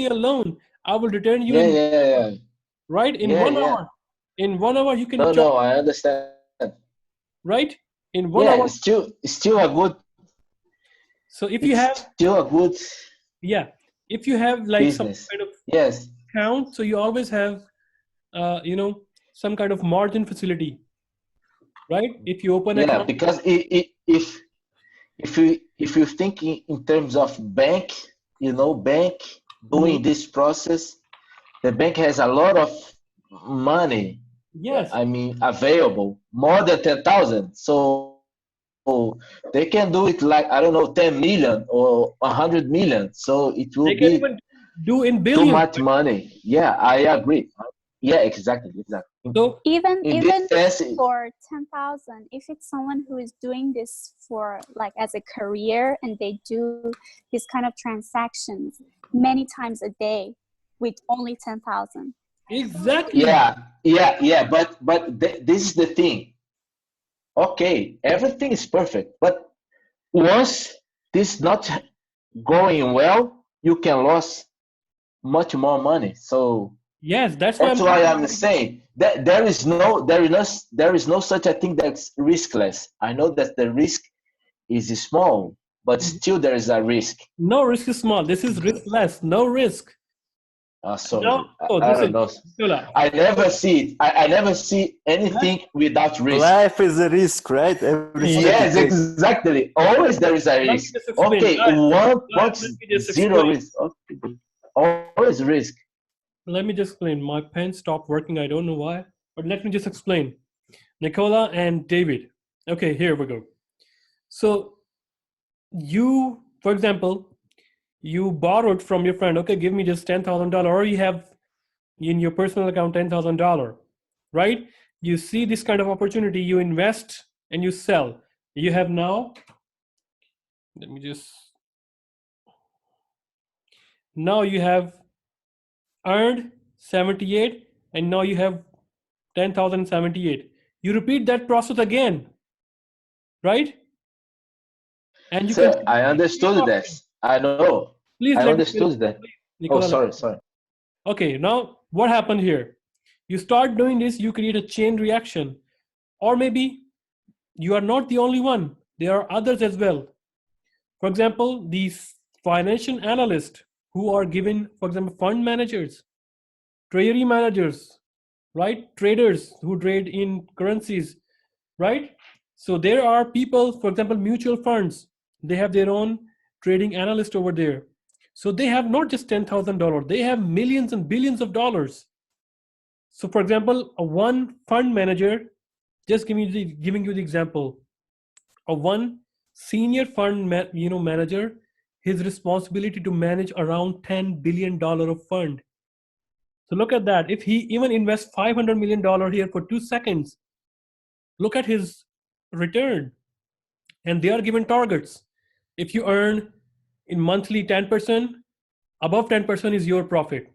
me a loan, I will return you Yeah, in, yeah, yeah, right? In yeah, 1 hour. yeah. In 1 hour, you can No, charge, no, I understand. right? In one Yeah, hour. it's still a good, So if you it's have, still a good yeah, if you have like some business. kind of Yes, account, so you always have, some kind of margin facility, right? If you open yeah, account, because if you think in terms of bank, bank mhm. doing this process, the bank has a lot of money. Yes, I mean, available more than 10,000. So they can do it like I don't know, 10 million or 100 million. So it will they can be even do in too billions. much money. Yeah, I agree. Yeah, exactly, exactly. So In this Even sense, for 10,000, if it's someone who is doing this for like as a career and they do this kind of transactions many times a day with only 10,000. exactly, yeah. But this is the thing. Okay, everything is perfect, but once this not going well, you can lose much more money. So yes, that's why that's I'm why talking I'm about. saying that there is no such a thing that's riskless. I know that the risk is small, but Mhm. still there is a risk. No risk is small. This is riskless. No risk. No. So So I this don't is know. Nicola. I So never see it. I never see let's anything without risk. Life is a risk, right? Every step you Yes, take. exactly. Always there is a let risk. me just explain, Okay, guys. Let me just 1.0 explain. risk. Okay. Always risk. Let me just explain. My pen stopped working. I don't know why, but let me just explain. Nicola and David. Okay, here we go. So you, for example, you borrowed from your friend. Okay, give me just $10,000, or you have in your personal account $10,000, right? You see this kind of opportunity, you invest and you sell. You have now. Let me just. Now you have earned 78, and now you have 10,078. You repeat that process again, right? And you can So see I the understood profit. this. I know. Please I let me finish. understood that. Please, Oh, Nicola, let sorry, me finish. sorry. Okay, now what happened here? You start doing this, you create a chain reaction. Or maybe you are not the only one. There are others as well. For example, these financial analysts who are given, for example, fund managers, treasury managers, right? Traders who trade in currencies, right? So there are people, for example, mutual funds, they have their own trading analyst over there. So they have not just $10,000, they have millions and billions of dollars. So for example, a one fund manager, just giving you the example, a one senior manager, his responsibility to manage around $10 billion of fund. So look at that. If he even invests $500 million here for 2 seconds, look at his return. And they are given targets. If you earn in monthly 10%, above 10% is your profit.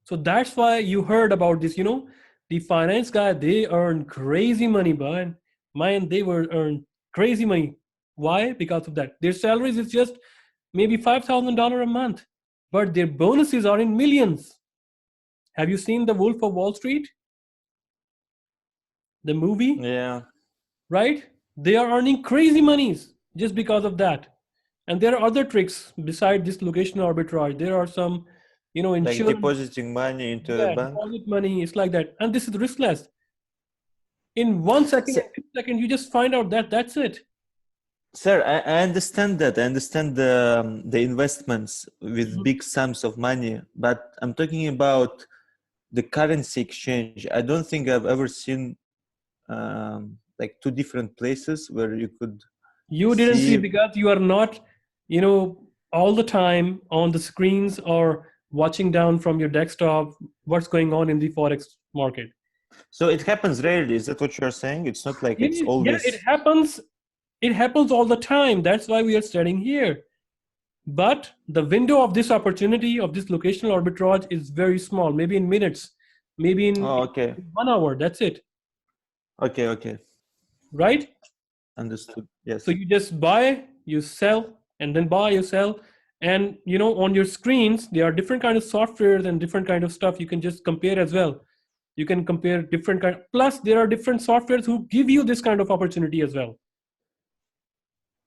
So that's why you heard about this, the finance guy, they earn crazy money, man. Man, they were earn crazy money. Why? Because of that. Their salaries is just maybe $5,000 a month, but their bonuses are in millions. Have you seen The Wolf of Wall Street, the movie? Yeah. Right? They are earning crazy monies just because of that. And there are other tricks beside this locational arbitrage. There are some, Like insurance, depositing money into the yeah, bank. deposit money. It's like that, and this is riskless. In 1 second, So, in 2 seconds, you just find out that that's it. sir, I understand that. I understand the investments with Mhm. big sums of money, but I'm talking about the currency exchange. I don't think I've ever seen like two different places where you could You didn't see see. because you are not, all the time on the screens or watching down from your desktop what's going on in the forex market. So it happens rarely. Is that what you're saying? It's not like it's Yeah, it always. happens. It happens all the time. That's why we are studying here. But the window of this opportunity of this locational arbitrage is very small, maybe in minutes, maybe Oh, in okay, 1 hour. That's it, okay, right? understood. So Yes. you just buy, you sell, and then buy, you sell, And on your screens, there are different kind of softwares and different kind of stuff you can just compare as well. You can compare different kind. Plus, there are different softwares who give you this kind of opportunity as well.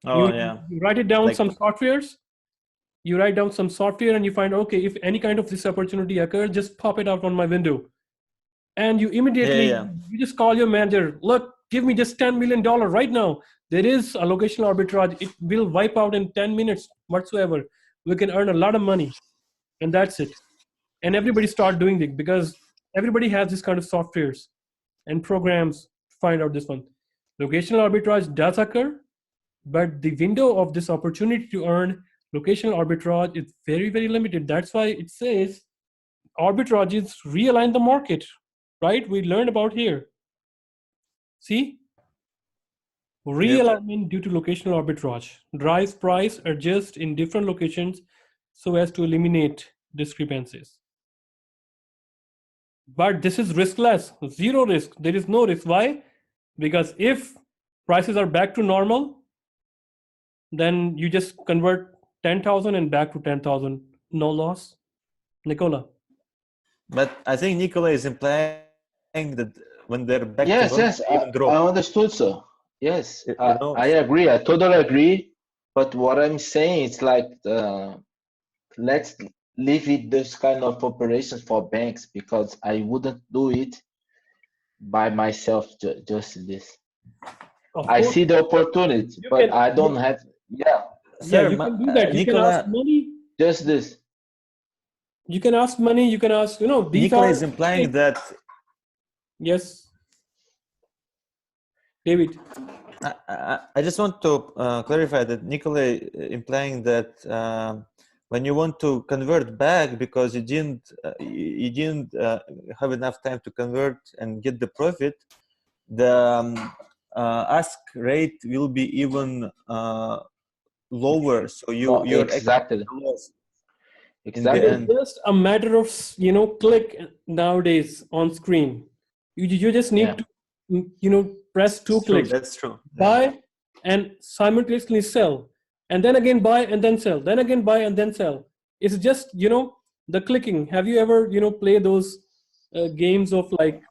Oh yeah. You write it down Like- some softwares. You write down some software and you find, okay, if any kind of this opportunity occurs, just pop it out on my window. And you immediately, Yeah. you just call your manager, look, give me just $10 million right now. There is a locational arbitrage. It will wipe out in 10 minutes whatsoever. We can earn a lot of money. And that's it. And everybody start doing it because everybody has this kind of softwares and programs to find out this one. Locational arbitrage does occur, but the window of this opportunity to earn locational arbitrage is very, very limited. That's why it says arbitrage is realign the market, right? We learned about here. See? Realignment due to locational arbitrage drives price adjust in different locations so as to eliminate discrepancies. But this is riskless, zero risk. There is no risk. Why? Because if prices are back to normal, then you just convert 10,000 and back to 10,000. No loss. Nicola. But I think Nicola is implying that when they're back Yes, to normal, yes, they even drop. I understood, sir. Yes, You know, I agree. I totally agree. But what I'm saying is like, let's leave it this kind of operations for banks because I wouldn't do it by myself. Just this. Of I course, see the opportunity, you but can, I don't have. Yeah, yeah, Sir, you can do that. You can Nicola, ask money. just this. You can ask money. You can ask, these Nicola are. is implying that Yes. David. I just want to clarify that Nicola implying that when you want to convert back because you didn't have enough time to convert and get the profit, the ask rate will be even lower. So No, you're exactly, actually lost in the exactly. It's end. just a matter of click nowadays on screen. You just Yeah. need to press two It's true. clicks, That's true. buy and simultaneously sell, and then again buy and then sell, then again buy and then sell. It's just the clicking. Have you ever play those games of like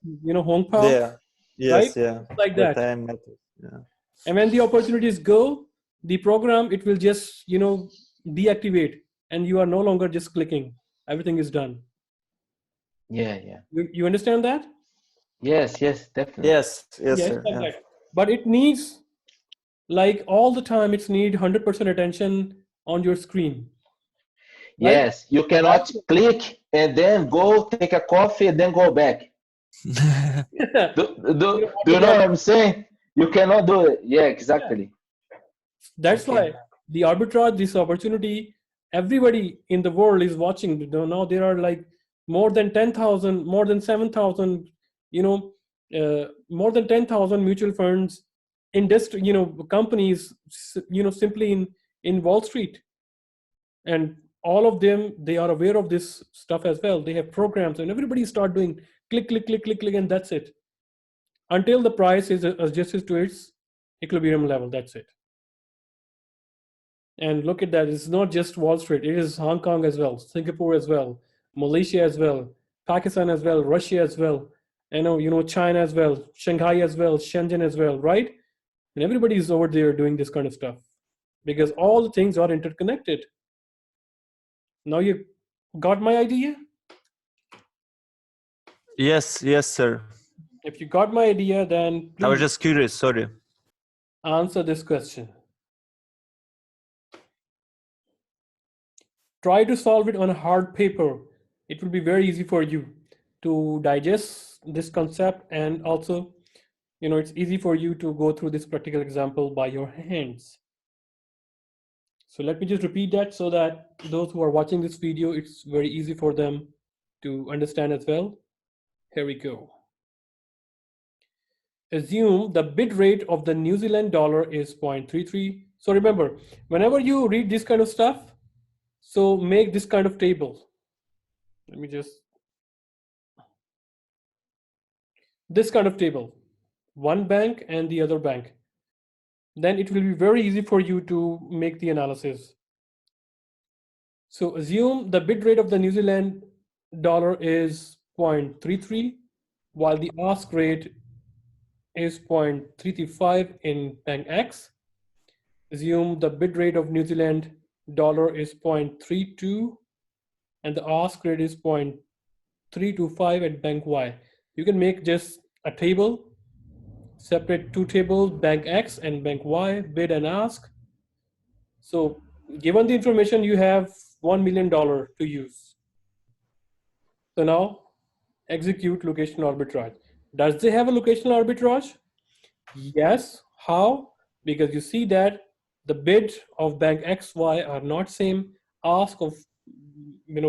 Hong Kong, Yeah. right? Yes. Yeah. Like The that. time matters. Yeah. And when the opportunities go, the program, it will just deactivate, and you are no longer just clicking. Everything is done. Yeah, yeah. You understand that? Yes, yes, definitely. Yes. Yes, Yes, sir. like Yeah. that. But it needs, like all the time, it's need 100% attention on your screen, right? Yes, you cannot click and then go take a coffee and then go back. Do you know what I'm saying? You cannot do it. Yeah, exactly. That's Okay. why the arbitrage, this opportunity, everybody in the world is watching. Now there are like more than 10,000, more than 7,000, more than 10,000 mutual funds, industry, companies, simply in Wall Street. And all of them, they are aware of this stuff as well. They have programs and everybody start doing click, click, click, click, click, and that's it. Until the price is adjusted to its equilibrium level, that's it. And look at that, it's not just Wall Street, it is Hong Kong as well, Singapore as well, Malaysia as well, Pakistan as well, Russia as well, China as well, Shanghai as well, Shenzhen as well, right? And everybody is over there doing this kind of stuff because all the things are interconnected. Now you got my idea? Yes. Yes, sir. If you got my idea, then I was please just curious. Sorry. answer this question. Try to solve it on a hard paper. It will be very easy for you to digest this concept, and also, it's easy for you to go through this practical example by your hands. So let me just repeat that so that those who are watching this video, it's very easy for them to understand as well. Here we go. Assume the bid rate of the New Zealand dollar is 0.33. So remember, whenever you read this kind of stuff, so make this kind of table. Let me just, this kind of table, one bank and the other bank. Then it will be very easy for you to make the analysis. So assume the bid rate of the New Zealand dollar is 0.33, while the ask rate is 0.335 in bank X. Assume the bid rate of New Zealand dollar is 0.32 and the ask rate is 0.325 at bank Y. You can make just a table, separate two tables, bank X and bank Y, bid and ask. So given the information, you have $1 million to use. So now execute locational arbitrage. Does they have a locational arbitrage? Yes. How? Because you see that the bid of bank X, Y are not same. Ask of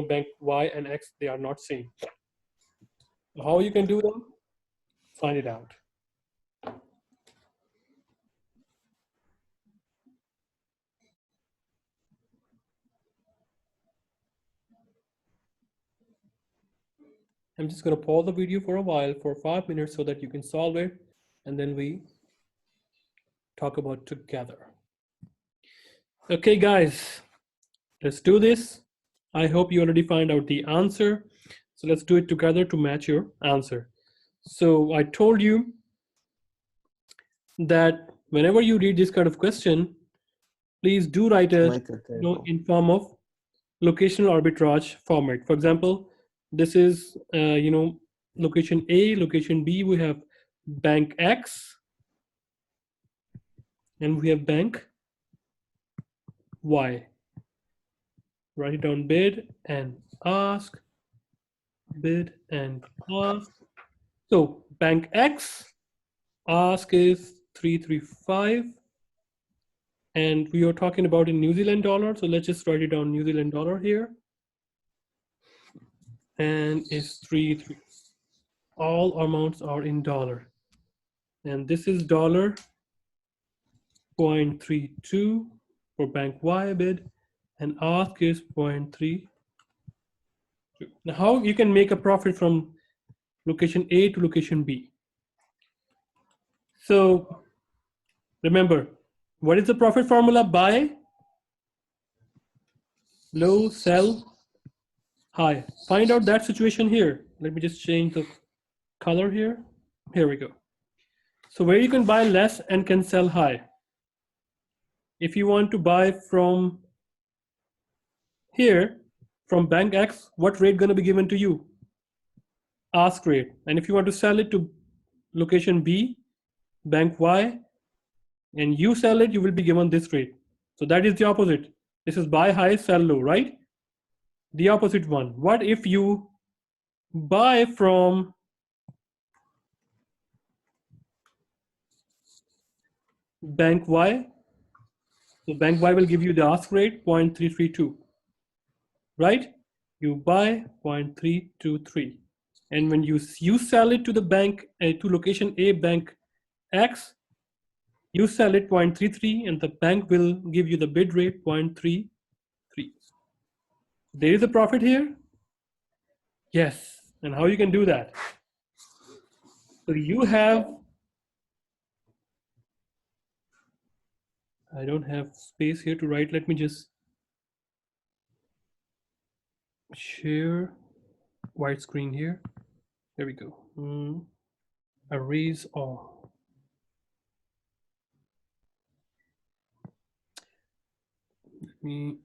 bank Y and X, they are not same. How you can do them? Find it out. I'm just going to pause the video for a while for 5 minutes so that you can solve it, and then we talk about together. Okay, guys, let's do this. I hope you already find out the answer. So let's do it together to match your answer. So I told you that whenever you read this kind of question, please do write it in form of locational arbitrage format. For example, this is location A, location B, we have bank X, and we have bank Y. Write it down, bid and ask, bid and ask. So bank X, ask is 335, and we are talking about in New Zealand dollar. So let's just write it down, New Zealand dollar here, and it's 3. All amounts are in dollar, and this is dollar 0.32 for bank Y bid, and ask is 0.32. Now, how you can make a profit from location A to location B? So remember, what is the profit formula? Buy low, sell high. Find out that situation here. Let me just change the color here. Here we go. So where you can buy less and can sell high. If you want to buy from here, from bank X, what rate going to be given to you? Ask rate. And if you want to sell it to location B, bank Y, and you sell it, you will be given this rate. So that is the opposite. This is buy high, sell low, right? The opposite one. What if you buy from bank Y? So bank Y will give you the ask rate 0.332, right? You buy 0.323. And when you sell it to the bank, to location A, bank X, you sell it 0.33 and the bank will give you the bid rate 0.33. There is a profit here? Yes. And how you can do that? So you have, I don't have space here to write. Let me just share white screen here. There we go. Erase all. Let me